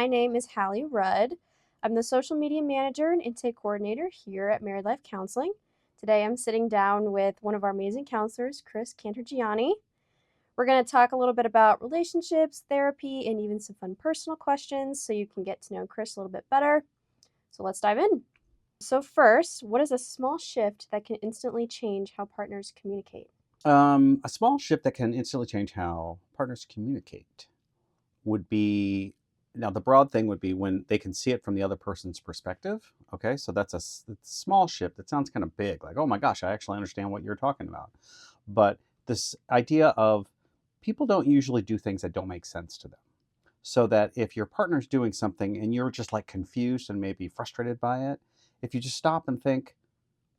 my name is Hallie Rudd. I'm the social media manager and intake coordinator here at Married Life Counseling. Today I'm sitting down with one of our amazing counselors, Chris Cantergiani. We're going to talk a little bit about relationships, therapy, and even some fun personal questions so you can get to know Chris a little bit better. So let's dive in. So first, what is a small shift that can instantly change how partners communicate? A small shift that can instantly change how partners communicate would be now the broad thing would be when they can see it from the other person's perspective. Okay, so it's a small shift. It sounds kind of big, like, oh my gosh, I actually understand what you're talking about. But this idea of people don't usually do things that don't make sense to them. So that if your partner's doing something and you're just like confused and maybe frustrated by it, if you just stop and think,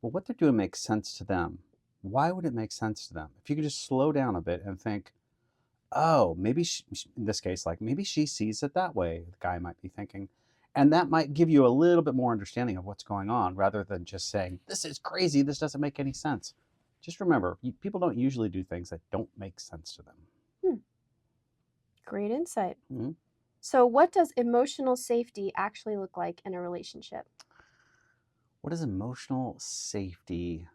well, what they're doing makes sense to them. Why would it make sense to them? If you could just slow down a bit and think, oh, maybe in this case, like maybe she sees it that way, the guy might be thinking. And that might give you a little bit more understanding of what's going on rather than just saying, this is crazy, this doesn't make any sense. Just remember, people don't usually do things that don't make sense to them. Hmm, great insight. Mhm. So, what does emotional safety actually look like in a relationship? What does emotional safety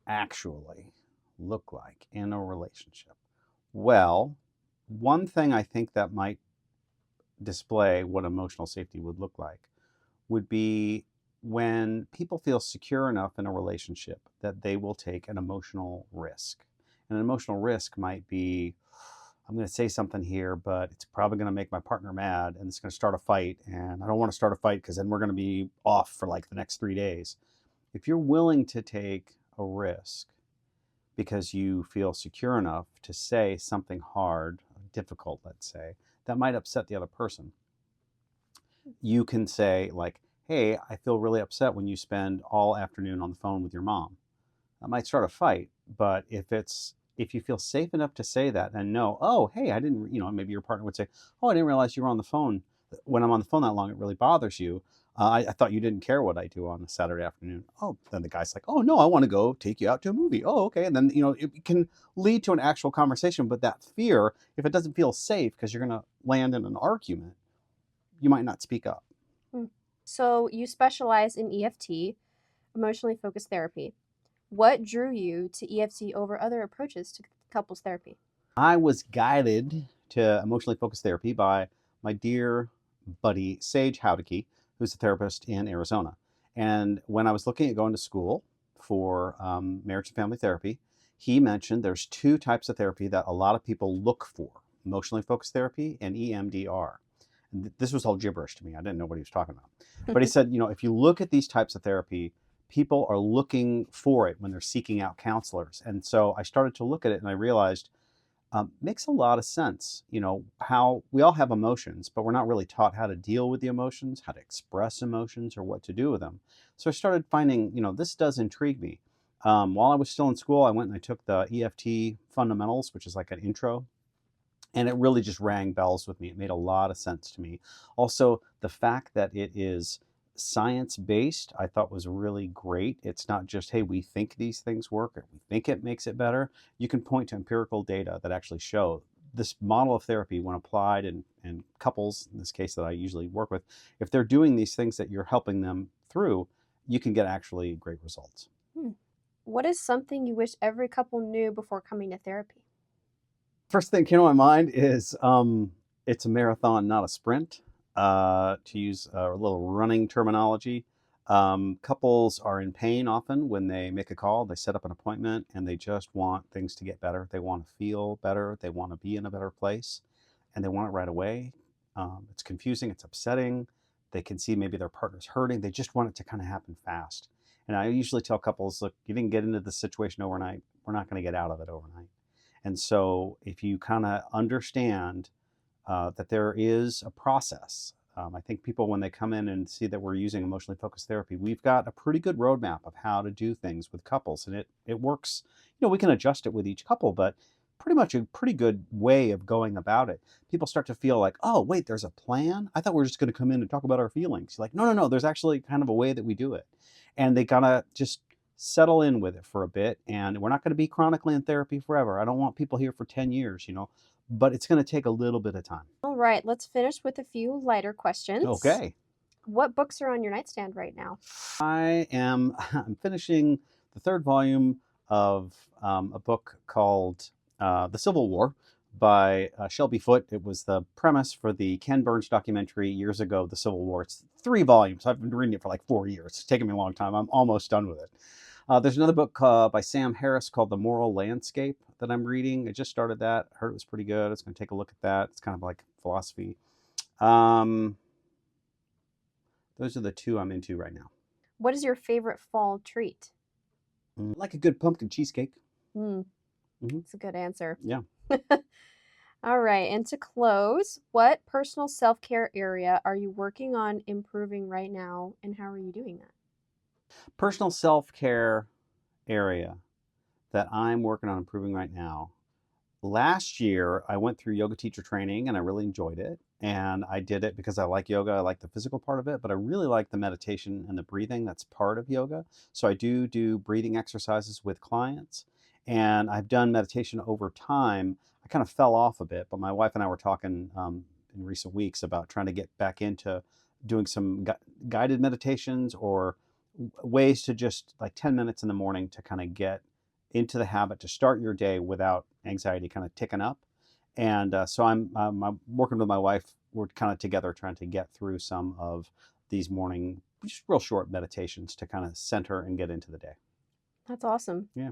actually look like in a relationship? Well, one thing I think that might display what emotional safety would look like would be when people feel secure enough in a relationship that they will take an emotional risk. And an emotional risk might be, I'm going to say something here, but it's probably going to make my partner mad and it's going to start a fight. And I don't want to start a fight because then we're going to be off for like the next 3 days. If you're willing to take a risk because you feel secure enough to say something hard, difficult, let's say, that might upset the other person, you can say, like, hey, I feel really upset when you spend all afternoon on the phone with your mom. That might start a fight, but if you feel safe enough to say that and know, oh, hey, I didn't, maybe your partner would say, oh, I didn't realize you were on the phone. When I'm on the phone that long, it really bothers you. I thought you didn't care what I do on a Saturday afternoon. Oh, then the guy's like, oh, no, I want to go take you out to a movie. Oh, okay. And then, it can lead to an actual conversation. But that fear, if it doesn't feel safe because you're going to land in an argument, you might not speak up. Hmm. So, you specialize in EFT, emotionally focused therapy. What drew you to EFT over other approaches to couples therapy? I was guided to emotionally focused therapy by my dear buddy, Sage Howdicky, who's a therapist in Arizona. And when I was looking at going to school for marriage and family therapy, he mentioned there's two types of therapy that a lot of people look for: emotionally focused therapy and EMDR. And this was all gibberish to me. I didn't know what he was talking about. But he said, if you look at these types of therapy, people are looking for it when they're seeking out counselors. And so I started to look at it and I realized makes a lot of sense. How we all have emotions, but we're not really taught how to deal with the emotions, how to express emotions, or what to do with them. So I started finding, this does intrigue me. While I was still in school, I went and I took the EFT fundamentals, which is like an intro, and it really just rang bells with me. It made a lot of sense to me. Also, the fact that it is science based, I thought was really great. It's not just, hey, we think these things work or we think it makes it better. You can point to empirical data that actually show this model of therapy, when applied in couples, in this case that I usually work with, if they're doing these things that you're helping them through, you can get actually great results. Hmm. What is something you wish every couple knew before coming to therapy? First thing came to my mind is it's a marathon, not a sprint. To use a little running terminology, couples are in pain often when they make a call, they set up an appointment, and they just want things to get better. They want to feel better. They want to be in a better place, and they want it right away. It's confusing. It's upsetting. They can see maybe their partner's hurting. They just want it to kind of happen fast. And I usually tell couples, look, you didn't get into this situation overnight. We're not going to get out of it overnight. And so if you kind of understand that there is a process, I think people, when they come in and see that we're using emotionally focused therapy, we've got a pretty good roadmap of how to do things with couples. And it works. We can adjust it with each couple, but pretty much a pretty good way of going about it. People start to feel like, oh, wait, there's a plan? I thought we were just going to come in and talk about our feelings. Like, no, no, no, there's actually kind of a way that we do it. And they gotta just settle in with it for a bit. And we're not going to be chronically in therapy forever. I don't want people here for 10 years, but it's going to take a little bit of time. All right, let's finish with a few lighter questions. Okay. What books are on your nightstand right now? I'm finishing the third volume of a book called The Civil War by Shelby Foote. It was the premise for the Ken Burns documentary years ago, The Civil War. It's 3 volumes. I've been reading it for like 4 years. It's taken me a long time. I'm almost done with it. There's another book by Sam Harris called The Moral Landscape that I'm reading. I just started that. I heard it was pretty good. I was going to take a look at that. It's kind of like philosophy. Those are the two I'm into right now. What is your favorite fall treat? I like a good pumpkin cheesecake. Hmm, that's a good answer. Yeah. All right, and to close, what personal self-care area are you working on improving right now, and how are you doing that? Personal self-care area that I'm working on improving right now. Last year, I went through yoga teacher training and I really enjoyed it. And I did it because I like yoga. I like the physical part of it, but I really like the meditation and the breathing that's part of yoga. So I do breathing exercises with clients. And I've done meditation over time. I kind of fell off a bit, but my wife and I were talking in recent weeks about trying to get back into doing some guided meditations or ways to just like 10 minutes in the morning to kind of get into the habit to start your day without anxiety kind of ticking up. And so I'm working with my wife. We're kind of together trying to get through some of these morning, just real short meditations to kind of center and get into the day. That's awesome. Yeah.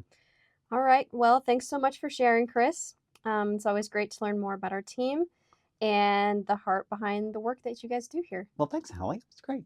All right, well, thanks so much for sharing, Chris. It's always great to learn more about our team and the heart behind the work that you guys do here. Well, thanks, Hallie. It's great.